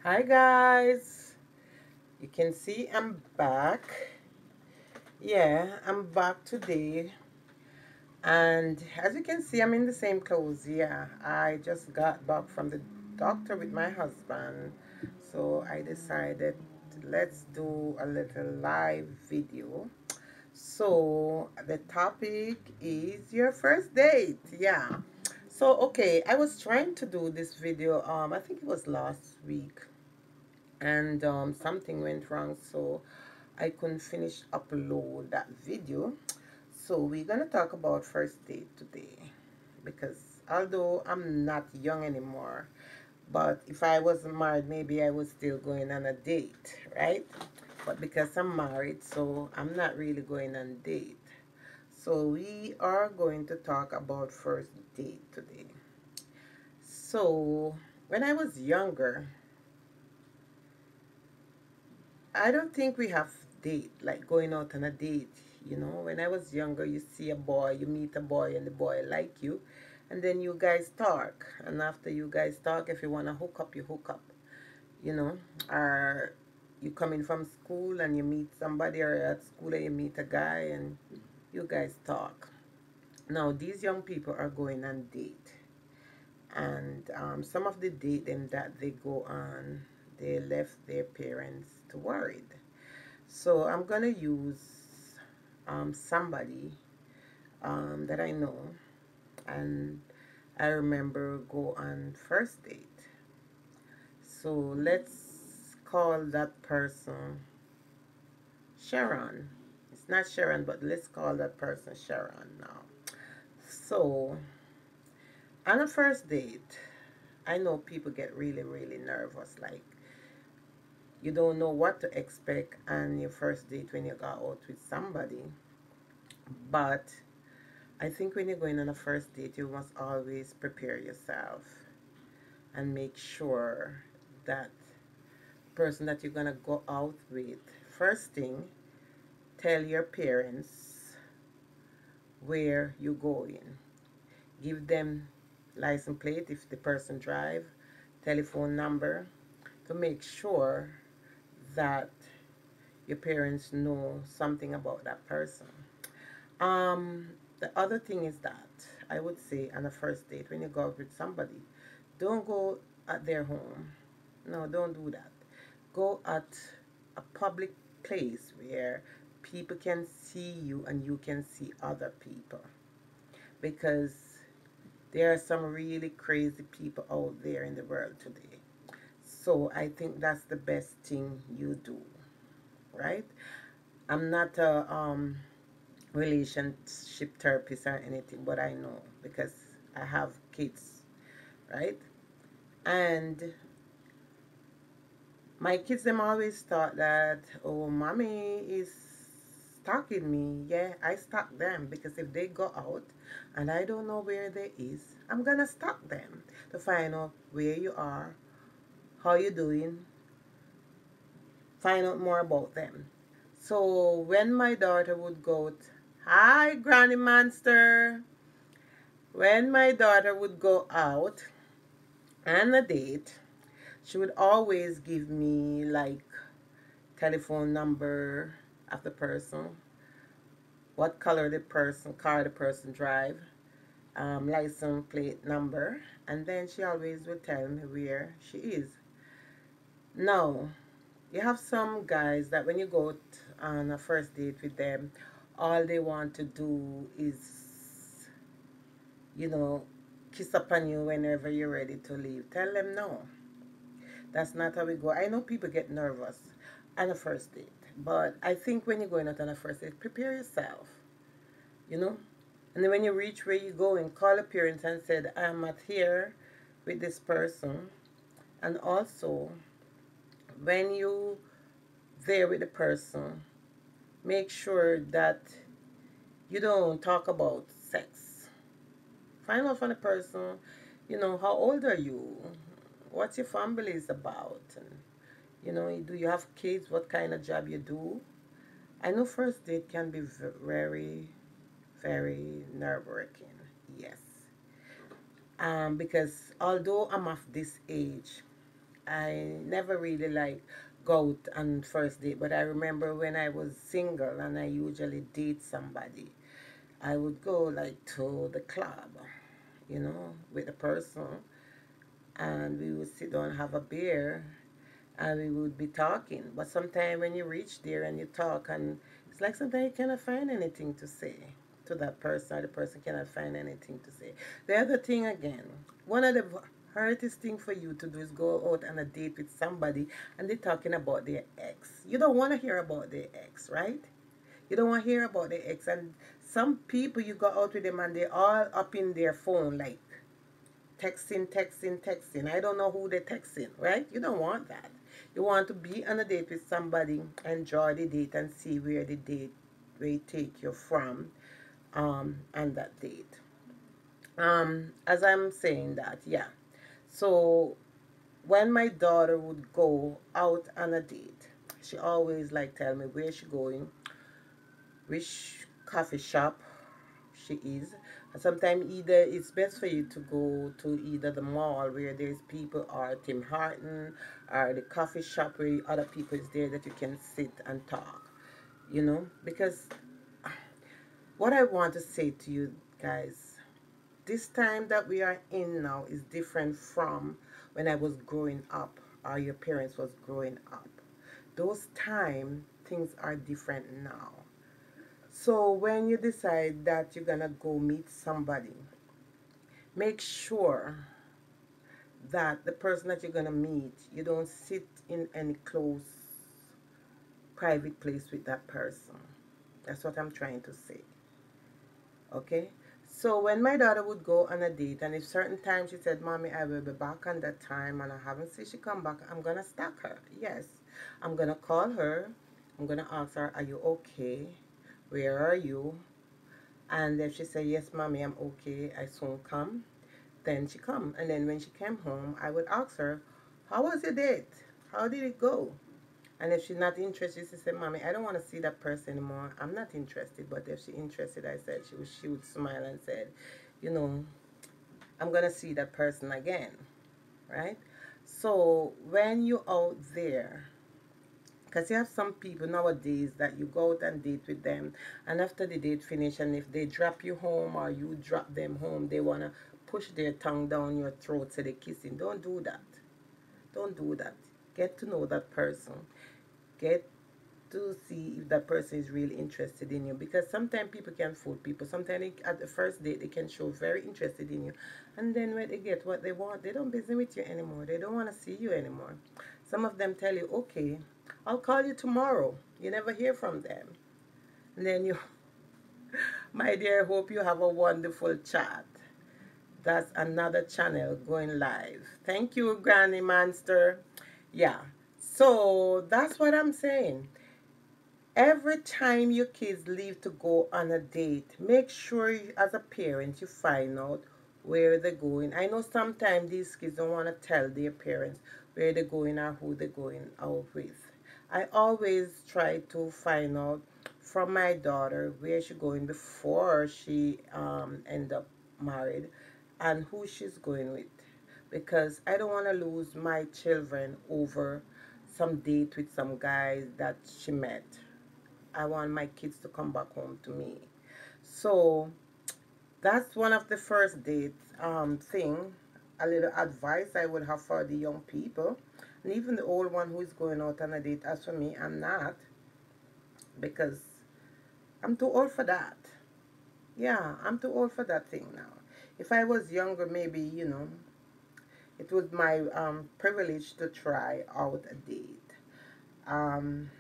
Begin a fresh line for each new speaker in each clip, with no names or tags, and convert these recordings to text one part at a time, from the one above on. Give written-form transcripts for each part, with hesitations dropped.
Hi guys, you can see I'm back. Yeah, I'm back today, and as you can see, I'm in the same clothes. Yeah, I just got back from the doctor with my husband, so I decided let's do a little live video. So the topic is your first date. Yeah. So okay, I was trying to do this video. I think it was last week, and something went wrong, so I couldn't finish upload that video. So we're gonna talk about first date today, because although I'm not young anymore, but if I wasn't married, maybe I was still going on a date, right? But because I'm married, so I'm not really going on date. So we are going to talk about first date today. So when I was younger, I don't think we have date, like going out on a date. When I was younger, you see a boy, you meet a boy, and the boy like you, and then you guys talk. And after you guys talk, if you wanna hook up, you hook up. You know, or you come in from school and you meet somebody, or at school and you meet a guy, and you guys talk. Now these young people are going on date, and some of the date them that they go on, they left their parents to worried. So I'm gonna use somebody that I know, and I remember go on first date. So let's call that person Sharon. It's not Sharon, but let's call that person Sharon now. So on a first date, I know people get really, really nervous. Like, you don't know what to expect on your first date when you go out with somebody. But I think when you're going on a first date, you must always prepare yourself and make sure that person that you're gonna go out with, first thing, tell your parents where you're going. Give them license plate if the person drive, telephone number, to make sure that your parents know something about that person. Um, the other thing is that I would say on a first date, when you go out with somebody, don't go at their home. No, don't do that. Go at a public place where people can see you and you can see other people. Because there are some really crazy people out there in the world today. So I think that's the best thing you do, right? I'm not a relationship therapist or anything, but I know because I have kids, right? And my kids them always thought that, oh, mommy is stalking me. Yeah, I stalk them because if they go out and I don't know where they is, I'm gonna stalk them to find out where you are, how you doing, find out more about them. So when my daughter would go, hi, Granny Monster. When my daughter would go out on a date, she would always give me like telephone number of the person, what color the person, car the person drive, license plate number, and then she always would tell me where she is. Now, you have some guys that when you go on a first date with them, all they want to do is, you know, kiss upon you whenever you're ready to leave. Tell them no. That's not how we go. I know people get nervous on a first date, but I think when you're going out on a first date, prepare yourself, you know? And then when you reach where you're going, call a parent and said, I'm at here with this person. And also, when you there with the person, make sure that you don't talk about sex. Find out from the person, how old are you? What's your family is about? And, do you have kids? What kind of job you do? I know first date can be very, very nerve-wracking. Yes. Because although I'm of this age, I never really like go out on first date, but I remember when I was single and I usually date somebody, I would go like to the club, with a person, and we would sit down and have a beer, and we would be talking. But sometimes when you reach there and you talk, and it's like sometimes you cannot find anything to say to that person, or the person cannot find anything to say. The other thing again, one of the hardest thing for you to do is go out on a date with somebody and they're talking about their ex. You don't want to hear about their ex, right? You don't want to hear about their ex. And some people, you go out with them and they're all up in their phone, like texting, texting, texting. I don't know who they're texting, right? You don't want that. You want to be on a date with somebody, enjoy the date, and see where the date will take you from on that date. As I'm saying that, yeah. So when my daughter would go out on a date, she always like tell me where she going, which coffee shop she is. And sometimes either it's best for you to go to either the mall where there's people, or Tim Horton, or the coffee shop where other people is there that you can sit and talk, because what I want to say to you guys, this time that we are in now is different from when I was growing up, or your parents was growing up. Those time things are different now. So when you decide that you're gonna go meet somebody, make sure that the person that you're gonna meet, you don't sit in any close private place with that person. That's what I'm trying to say. Okay? So when my daughter would go on a date, and if certain times she said, Mommy, I will be back on that time, and I haven't seen she come back, I'm gonna stalk her. Yes. I'm gonna call her. I'm gonna ask her, are you okay? Where are you? And if she say, yes, Mommy, I'm okay, I soon come, then she come. And then when she came home, I would ask her, how was your date? How did it go? And if she's not interested, she said, Mommy, I don't want to see that person anymore. I'm not interested. But if she's interested, I said, she would smile and said, you know, I'm going to see that person again. Right? So when you're out there, because you have some people nowadays that you go out and date with them, and after the date finish, and if they drop you home or you drop them home, they want to push their tongue down your throat so they're kissing. Don't do that. Don't do that. Get to know that person. Get to see if that person is really interested in you, because sometimes people can fool people. Sometimes at the first date they can show very interested in you, and then when they get what they want, they don't busy with you anymore. They don't want to see you anymore. Some of them tell you, okay, I'll call you tomorrow. You never hear from them, and then you my dear, hope you have a wonderful chat. That's another channel going live. Thank you, Granny Monster. Yeah, so that's what I'm saying. Every time your kids leave to go on a date, make sure as a parent you find out where they're going. I know sometimes these kids don't want to tell their parents where they're going or who they're going out with. I always try to find out from my daughter where she's going before she end up married, and who she's going with, because I don't want to lose my children over some date with some guys that she met. I want my kids to come back home to me. So that's one of the first date thing. A little advice I would have for the young people, and even the old one who is going out on a date. As for me, I'm not, because I'm too old for that. Yeah, I'm too old for that thing now. If I was younger, maybe it was my privilege to try out a date. Um,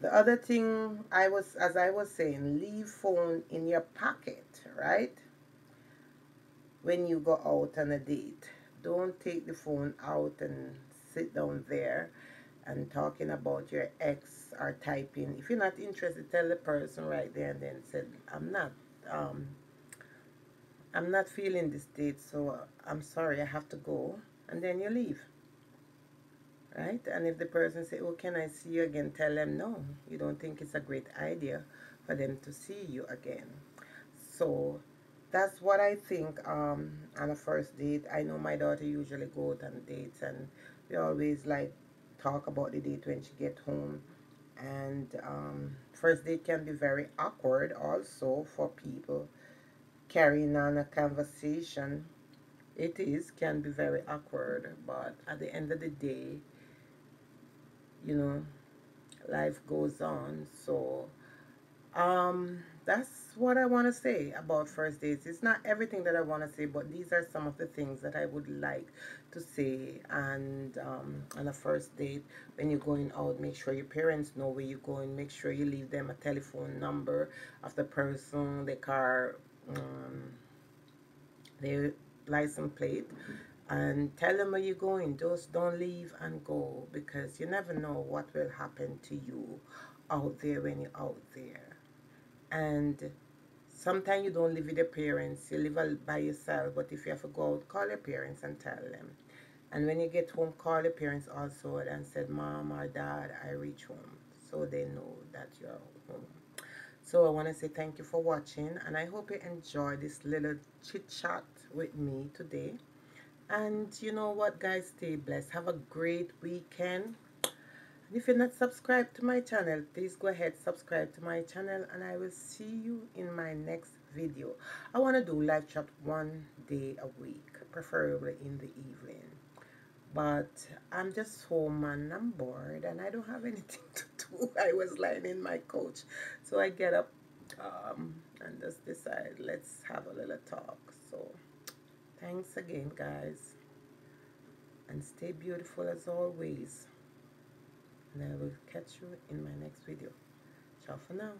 The other thing as I was saying, leave phone in your pocket, right? When you go out on a date, don't take the phone out and sit down there and talking about your ex or typing. If you're not interested, tell the person right there and then said, um, I'm not feeling this date, so I'm sorry, I have to go, and then you leave. Right? And if the person say, oh, can I see you again? Tell them no, you don't think it's a great idea for them to see you again. So that's what I think on a first date. I know my daughter usually go out on dates, and we always like talk about the date when she get home. And first date can be very awkward also for people carrying on a conversation. It is can be very awkward, but at the end of the day, you know, life goes on. So that's what I want to say about first dates. It's not everything that I want to say, but these are some of the things that I would like to say. And on a first date, when you're going out, make sure your parents know where you're going. Make sure you leave them a telephone number of the person, the car, their license plate, and tell them where you're going. Just don't leave and go, because you never know what will happen to you out there when you're out there. And sometimes you don't live with your parents, you live by yourself. But if you have to go out, call your parents and tell them. And when you get home, call your parents also and said, Mom or Dad, I reach home, so they know that you're home. So I want to say thank you for watching, and I hope you enjoyed this little chit chat with me today. And you know what, guys, stay blessed, have a great weekend. If you're not subscribed to my channel, please go ahead, subscribe to my channel, and I will see you in my next video. I want to do live chat 1 day a week, preferably in the evening. But I'm just home and I'm bored and I don't have anything to do. I was lying in my couch. So I get up and just decide, let's have a little talk. So thanks again, guys. And stay beautiful as always. And I will catch you in my next video. Ciao for now.